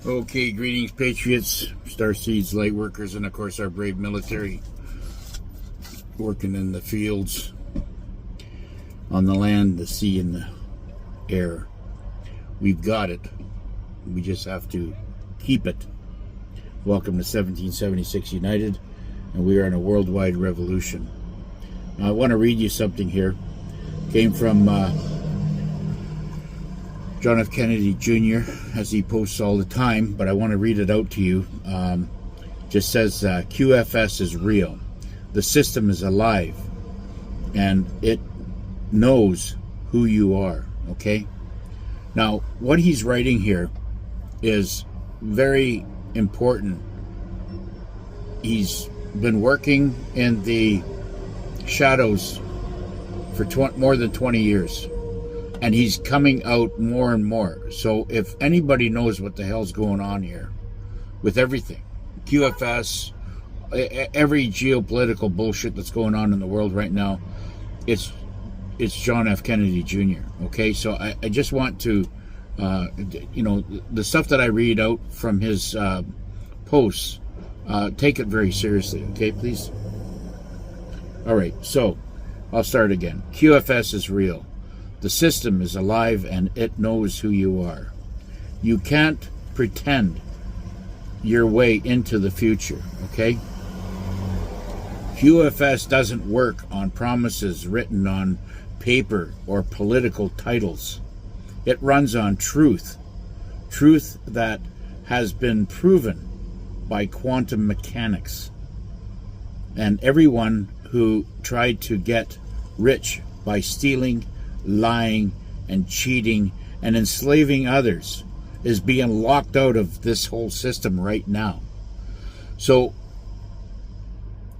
Okay, greetings, patriots, starseeds, light workers, and of course our brave military working in the fields, on the land, the sea, and the air. We've got it. We just have to keep it. Welcome to 1776 United, and we are in a worldwide revolution. Now, I want to read you something here. Came from John F. Kennedy Jr., as he posts all the time, but I want to read it out to you. Just says, QFS is real. The system is alive, and it knows who you are, okay? Now, what he's writing here is very important. He's been working in the shadows for more than 20 years. And he's coming out more and more. So if anybody knows what the hell's going on here with everything, QFS, every geopolitical bullshit that's going on in the world right now, it's John F. Kennedy Jr. Okay, so I just want to, the stuff that I read out from his posts, take it very seriously. Okay, please. All right, so I'll start again. QFS is real. The system is alive and it knows who you are. You can't pretend your way into the future, okay? QFS doesn't work on promises written on paper or political titles. It runs on truth. Truth that has been proven by quantum mechanics. And everyone who tried to get rich by stealing, lying, and cheating, and enslaving others is being locked out of this whole system right now. So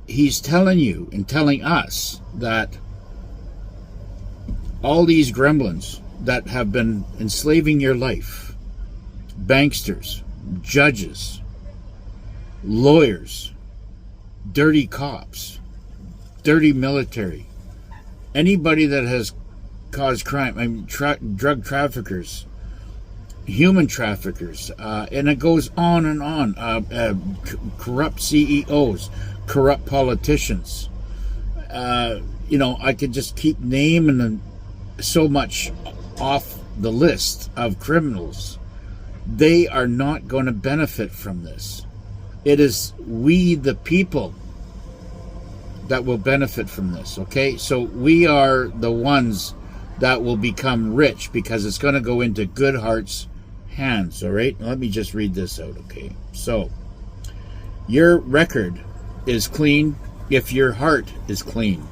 he's telling you and telling us that all these gremlins that have been enslaving your life, banksters, judges, lawyers, dirty cops, dirty military, anybody that has caused crime, I mean, drug traffickers, human traffickers, and it goes on and on. Corrupt CEOs, corrupt politicians. I could just keep naming them so much off the list of criminals. They are not going to benefit from this. It is we, the people, that will benefit from this, okay? So we are the ones that will become rich because it's going to go into good hearts' hands, all right? Let me just read this out, okay? So, your record is clean if your heart is clean.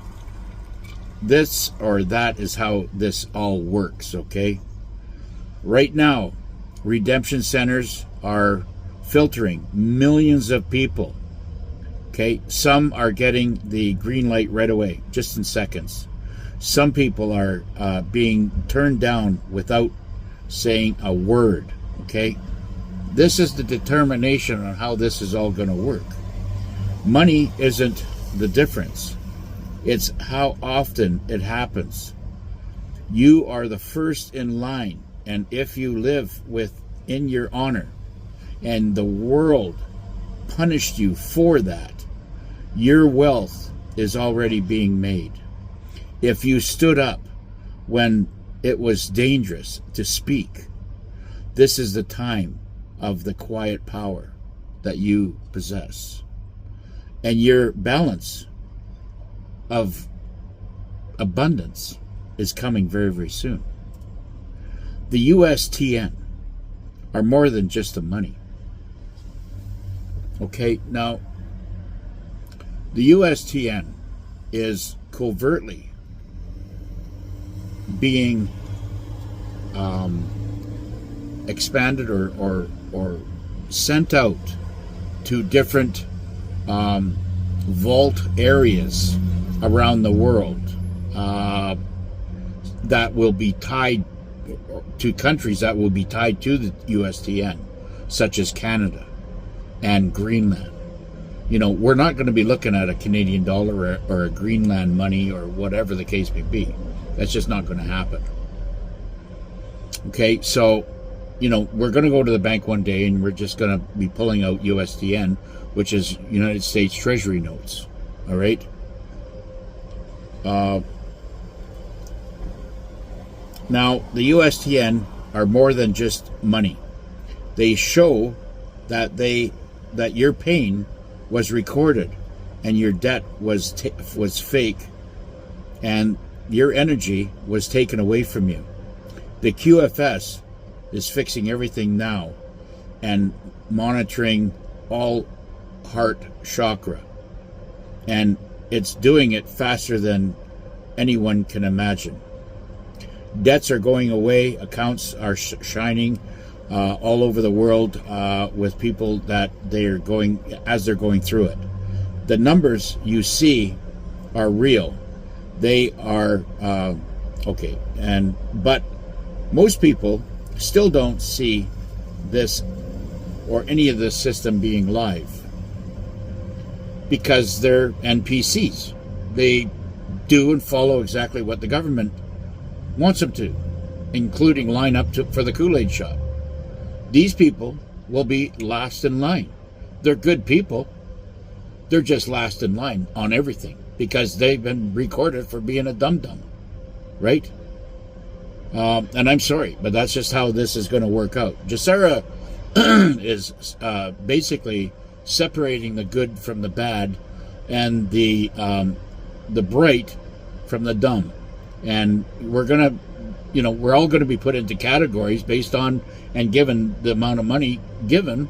This or that is how this all works, okay? Right now, redemption centers are filtering millions of people, okay? Some are getting the green light right away, just in seconds. Some people are being turned down without saying a word, okay? This is the determination on how this is all going to work. Money isn't the difference. It's how often it happens. You are the first in line, and if you live within your honor, and the world punished you for that, your wealth is already being made. If you stood up when it was dangerous to speak, this is the time of the quiet power that you possess. And your balance of abundance is coming very, very soon. The USTN are more than just the money. Okay, now, the USTN is covertly being expanded or sent out to different vault areas around the world that will be tied to countries that will be tied to the USTN, such as Canada and Greenland. We're not going to be looking at a Canadian dollar or a Greenland money or whatever the case may be. That's just not going to happen. Okay, so we're going to go to the bank one day and we're just going to be pulling out USDN, which is United States Treasury notes. All right. Now, the USDN are more than just money. They show that your pain was recorded and your debt was fake and your energy was taken away from you. The QFS is fixing everything now and monitoring all heart chakra. And it's doing it faster than anyone can imagine. Debts are going away. Accounts are shining all over the world with people that they're going through it. The numbers you see are real. They are okay, but most people still don't see this or any of this system being live because they're NPCs. They do and follow exactly what the government wants them to, including line up for the Kool-Aid shop. These people will be last in line. They're good people. They're just last in line on everything because they've been recorded for being a dum-dum, right? And I'm sorry, but that's just how this is going to work out. Jacera is basically separating the good from the bad and the bright from the dumb. And we're going to, we're all going to be put into categories based on and given the amount of money given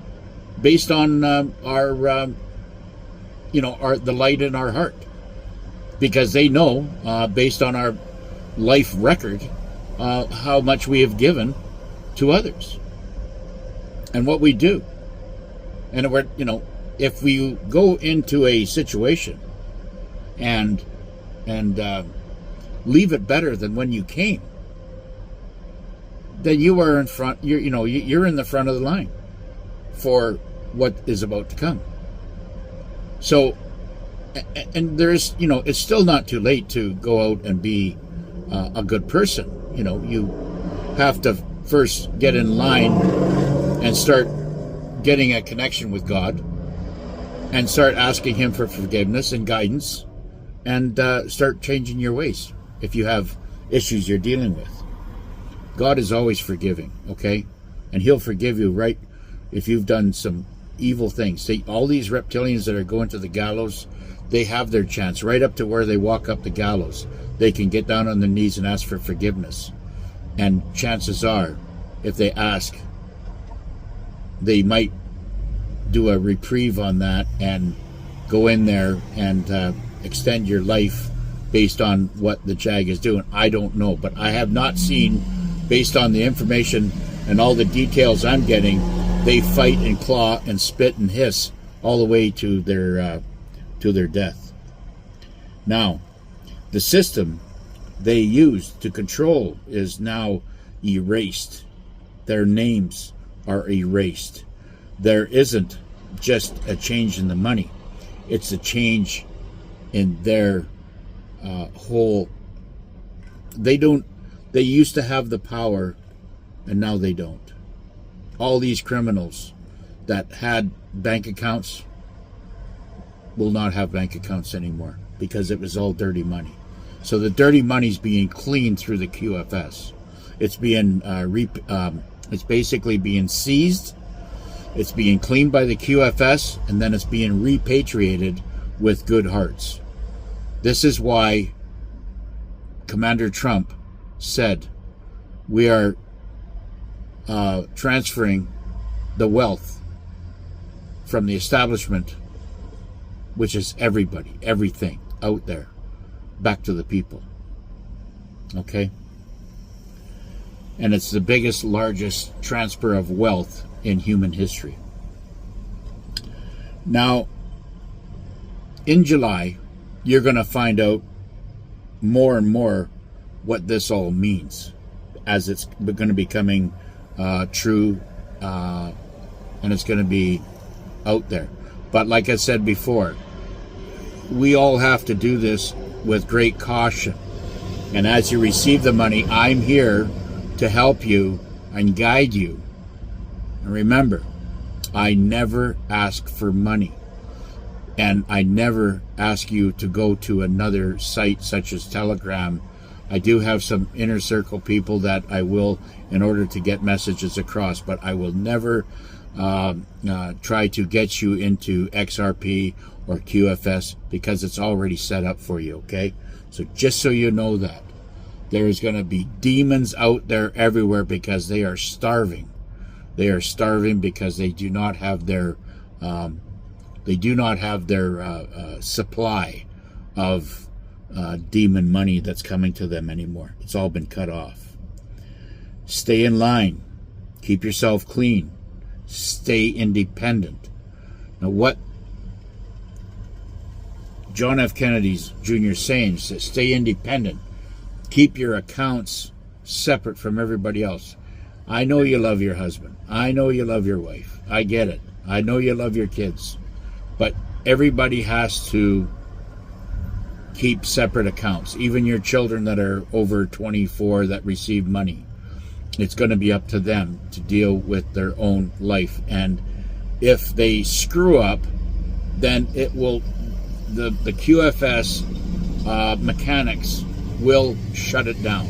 based on the light in our heart. Because they know, based on our life record, how much we have given to others and what we do. And we're, if we go into a situation and leave it better than when you came, then you are in front. You're in the front of the line for what is about to come. So, and there's, it's still not too late to go out and be a good person. You have to first get in line and start getting a connection with God and start asking Him for forgiveness and guidance and start changing your ways if you have issues you're dealing with. God is always forgiving, okay? And He'll forgive you right if you've done some evil things. See, all these reptilians that are going to the gallows, they have their chance right up to where they walk up the gallows. They can get down on their knees and ask for forgiveness. And chances are, if they ask, they might do a reprieve on that and go in there and extend your life based on what the JAG is doing. I don't know, but I have not seen, based on the information and all the details I'm getting, they fight and claw and spit and hiss all the way to their death. Now, the system they used to control is now erased. Their names are erased. There isn't just a change in the money. It's a change in their whole... They used to have the power, and now they don't. All these criminals that had bank accounts will not have bank accounts anymore because it was all dirty money. So the dirty money's being cleaned through the QFS. It's being it's basically being seized. It's being cleaned by the QFS, and then it's being repatriated with good hearts. This is why Commander Trump said we are transferring the wealth from the establishment, which is everybody, everything out there, back to the people. Okay? And it's the biggest, largest transfer of wealth in human history. Now, in July, you're going to find out more and more what this all means as it's going to be becoming true, and it's going to be out there. But like I said before, we all have to do this with great caution. And as you receive the money, I'm here to help you and guide you And remember, I never ask for money. And I never ask you to go to another site such as Telegram. I do have some inner circle people that I will, in order to get messages across, but I will never try to get you into XRP or QFS because it's already set up for you, okay? So just so you know that. There's going to be demons out there everywhere because they are starving. They are starving because they do not have their supply of demon money that's coming to them anymore. It's all been cut off. Stay in line. Keep yourself clean. Stay independent. Now, what John F. Kennedy Jr. saying is that stay independent. Keep your accounts separate from everybody else. I know you love your husband. I know you love your wife. I get it. I know you love your kids. But everybody has to keep separate accounts. Even your children that are over 24 that receive money. It's going to be up to them to deal with their own life. And if they screw up, then it will, the QFS mechanics will shut it down.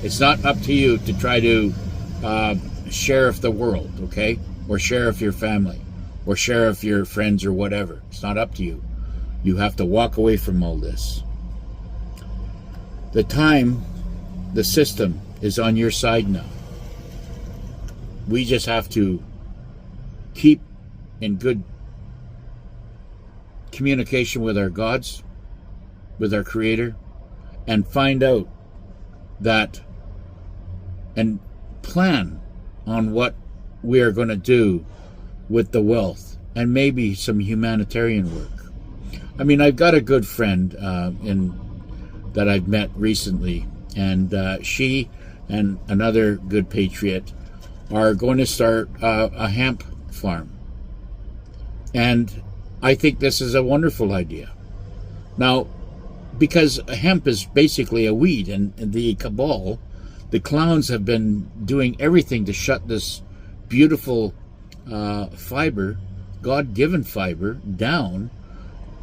It's not up to you to try to sheriff the world, okay? Or sheriff your family, or sheriff your friends or whatever. It's not up to you. You have to walk away from all this. The system is on your side now. We just have to keep in good communication with our gods, with our Creator, and find out that and plan on what we are going to do with the wealth and maybe some humanitarian work. I mean, I've got a good friend that I've met recently, and she and another good patriot are going to start a hemp farm. And I think this is a wonderful idea. Now, because hemp is basically a weed, and the cabal, the clowns, have been doing everything to shut this beautiful fiber, God-given fiber, down,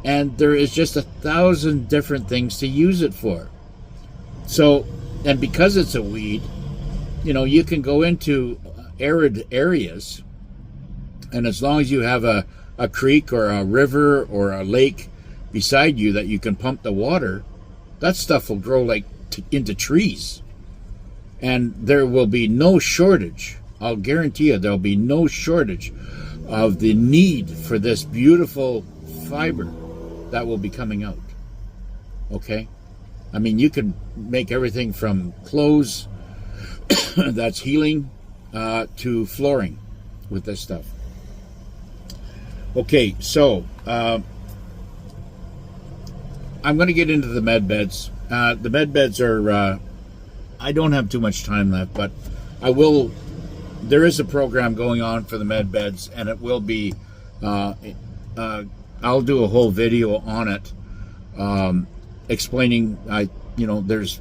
and there is just 1,000 different things to use it for. So, and because it's a weed, you know, you can go into arid areas, and as long as you have a creek or a river or a lake beside you that you can pump the water, that stuff will grow like into trees. And there will be no shortage. I'll guarantee you there'll be no shortage of the need for this beautiful fiber that will be coming out. Okay? I mean, you can make everything from clothes that's healing to flooring with this stuff. Okay, so I'm going to get into the Medbeds. The Medbeds are, I don't have too much time left, but I will, there is a program going on for the Medbeds, and it will be, I'll do a whole video on it, explaining, there's,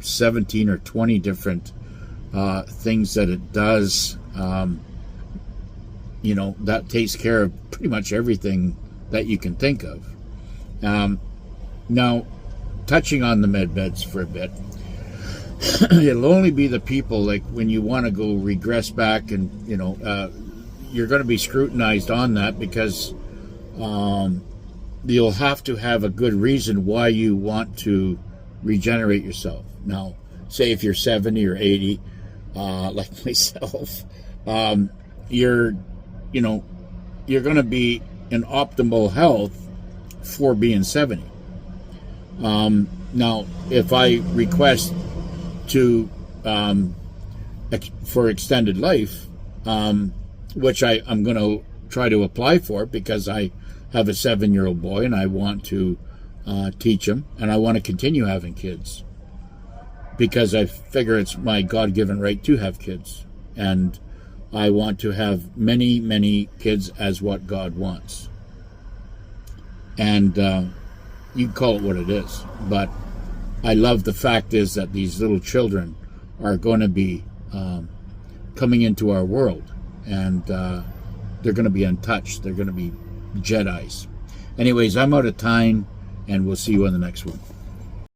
17 or 20 different things that it does, that takes care of pretty much everything that you can think of. Now, touching on the Medbeds for a bit, it'll only be the people, like when you want to go regress back and, you're going to be scrutinized on that because you'll have to have a good reason why you want to regenerate yourself. Now, say if you're 70 or 80, like myself, you're going to be in optimal health for being 70. Now, if I request to for extended life, which I'm going to try to apply for because I have a 7-year-old boy and I want to teach him, and I want to continue having kids because I figure it's my God-given right to have kids, and I want to have many, many kids as what God wants. And you can call it what it is, but I love the fact is that these little children are going to be coming into our world, and they're going to be untouched. They're going to be Jedis. Anyways, I'm out of time, and we'll see you on the next one.